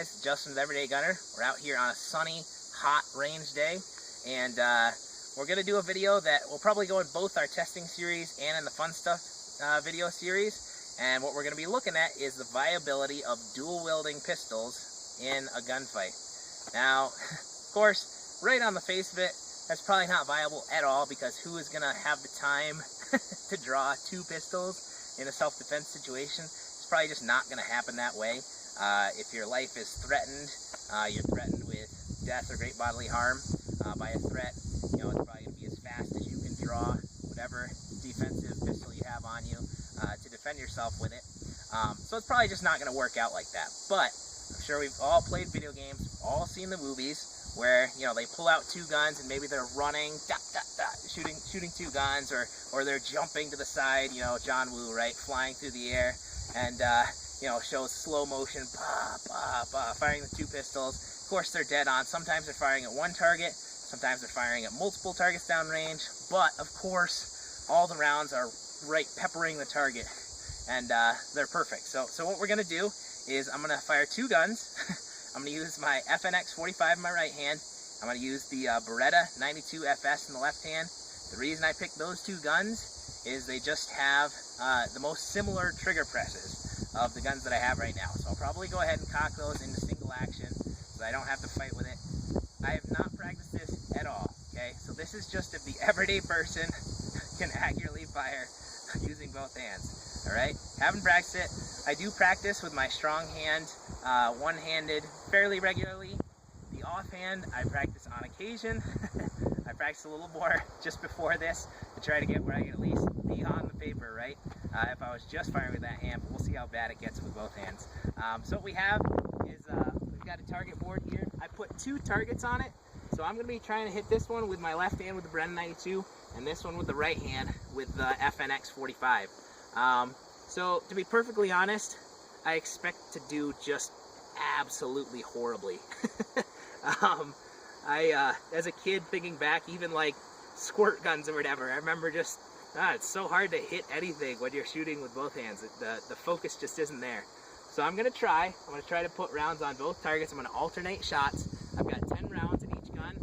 guys, Justin's Everyday Gunner. We're out here on a sunny, hot range day, and we're going to do a video that will probably go in both our testing series and in the fun stuff video series. And what we're going to be looking at is the viability of dual wielding pistols in a gunfight. Now, of course, right on the face of it, that's probably not viable at all, because who is going to have the time to draw two pistols in a self-defense situation? It's probably just not going to happen that way. If your life is threatened, you're threatened with death or great bodily harm by a threat, you know, it's probably going to be as fast as you can draw whatever defensive pistol you have on you to defend yourself with it. So it's probably just not going to work out like that. But I'm sure we've all played video games, all seen the movies where, you know, they pull out two guns and maybe they're running, shooting two guns, or they're jumping to the side, you know, John Woo, right, flying through the air, and you know, shows slow motion, firing the two pistols. Of course, they're dead on. Sometimes they're firing at one target, sometimes they're firing at multiple targets downrange, but of course, all the rounds are right peppering the target, and they're perfect. So what we're gonna do is I'm gonna fire two guns. I'm gonna use my FNX 45 in my right hand. I'm gonna use the Beretta 92 FS in the left hand. The reason I picked those two guns is they just have the most similar trigger presses of the guns that I have right now. So I'll probably go ahead and cock those into single action so I don't have to fight with it. I have not practiced this at all, okay? So this is just if the everyday person can accurately fire using both hands, all right? Haven't practiced it. I do practice with my strong hand, one-handed, fairly regularly. The offhand, I practice on occasion. I practice a little more just before this to try to get where I can at least be on the paper, right? If I was just firing with that hand, but we'll see how bad it gets with both hands. So what we have is we've got a target board here. I put two targets on it, so I'm going to be trying to hit this one with my left hand with the Beretta 92, and this one with the right hand with the FNX 45. So to be perfectly honest, I expect to do just absolutely horribly. As a kid, thinking back, even like squirt guns or whatever, I remember just, it's so hard to hit anything when you're shooting with both hands. The focus just isn't there. So I'm gonna try to put rounds on both targets. I'm gonna alternate shots. I've got 10 rounds in each gun.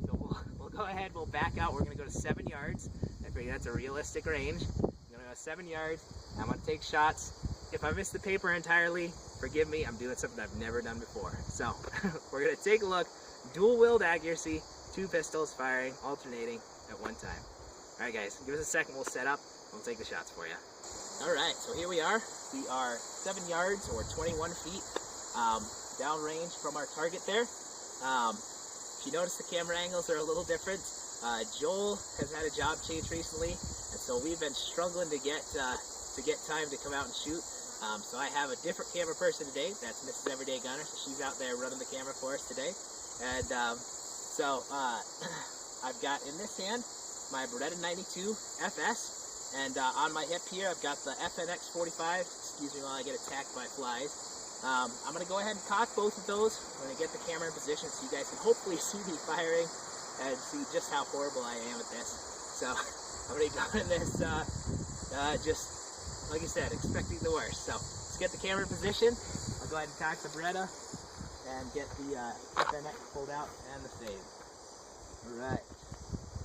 So we'll go ahead, we'll back out. We're gonna go to 7 yards. I figure that's a realistic range. I'm gonna go 7 yards. I'm gonna take shots. If I miss the paper entirely, forgive me, I'm doing something I've never done before. So we're gonna take a look. Dual wield accuracy, two pistols firing, alternating at one time. All right, guys, give us a second. We'll set up. We'll take the shots for you. All right, so here we are. We are 7 yards or 21 feet downrange from our target there. If you notice, the camera angles are a little different. Joel has had a job change recently, and so we've been struggling to get time to come out and shoot. So I have a different camera person today. That's Mrs. Everyday Gunner. She's out there running the camera for us today. And I've got in this hand my Beretta 92 FS, and on my hip here I've got the FNX 45. Excuse me while I get attacked by flies. I'm going to go ahead and cock both of those. I'm going to get the camera in position so you guys can hopefully see me firing and see just how horrible I am at this. So I'm going to go in this just, like I said, expecting the worst. So let's get the camera in position. I'll go ahead and cock the Beretta and get the FNX pulled out and the save. Alright,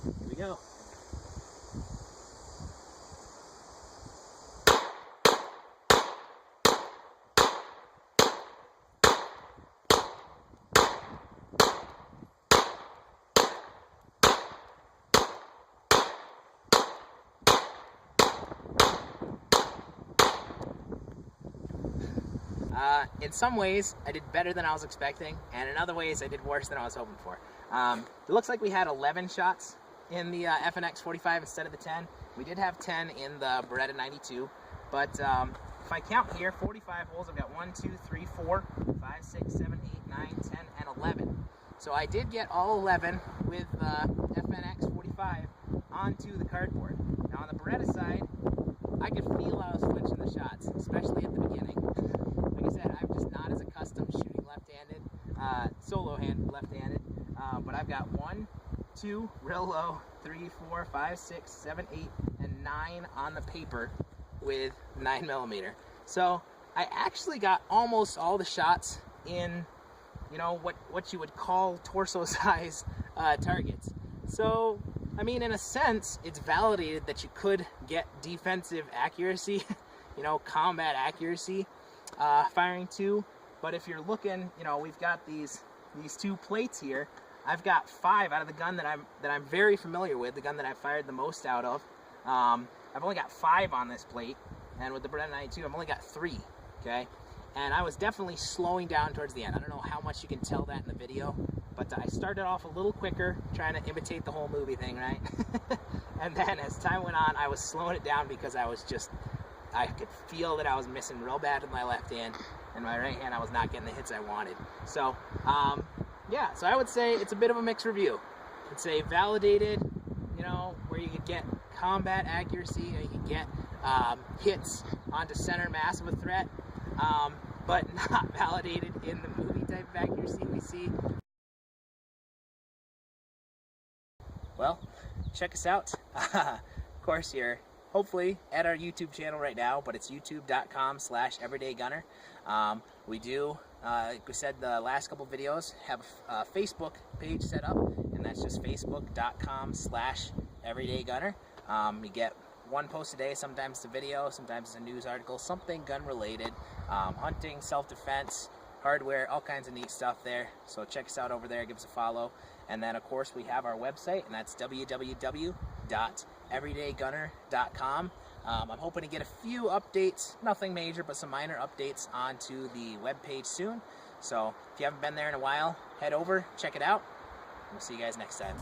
here we go. In some ways, I did better than I was expecting, and in other ways, I did worse than I was hoping for. It looks like we had 11 shots in the FNX 45 instead of the 10. We did have 10 in the Beretta 92, but if I count here, 45 holes, I've got 1, 2, 3, 4, 5, 6, 7, 8, 9, 10, and 11. So I did get all 11 with the FNX 45 onto the cardboard. Now on the Beretta side, I could feel I was flinching the shots, especially at the beginning. Like I said, I'm just not as accustomed shooting left-handed, solo hand left-handed, but I've got 1, 2, real low, 3, 4, 5, 6, 7, 8, and 9 on the paper with 9mm. So I actually got almost all the shots in you know, what you would call torso size targets. So, I mean, in a sense, it's validated that you could get defensive accuracy, you know, combat accuracy firing two. But if you're looking, you know, we've got these two plates here. I've got 5 out of the gun that I'm very familiar with, the gun that I've fired the most out of. I've only got 5 on this plate, and with the Beretta 92, I've only got 3. Okay, and I was definitely slowing down towards the end. I don't know how much you can tell that in the video, but I started off a little quicker, trying to imitate the whole movie thing, right? And then as time went on, I was slowing it down because I could feel that I was missing real bad with my left hand, and my right hand I was not getting the hits I wanted. So, yeah, so I would say it's a bit of a mixed review. It's a validated, you know, where you could get combat accuracy, you can get hits onto center mass of a threat, but not validated in the movie type of accuracy we see. Well, check us out. Of course, you're hopefully at our YouTube channel right now, but it's youtube.com/everydaygunner. We do, like we said, the last couple videos have a Facebook page set up, and that's just facebook.com/everydaygunner. You get one post a day, sometimes it's a video, sometimes it's a news article, something gun related, hunting, self-defense, hardware, all kinds of neat stuff there. So check us out over there, give us a follow. And then of course we have our website, and that's www.everydaygunner.com. I'm hoping to get a few updates, nothing major, but some minor updates onto the webpage soon. So if you haven't been there in a while, head over, check it out. We'll see you guys next time.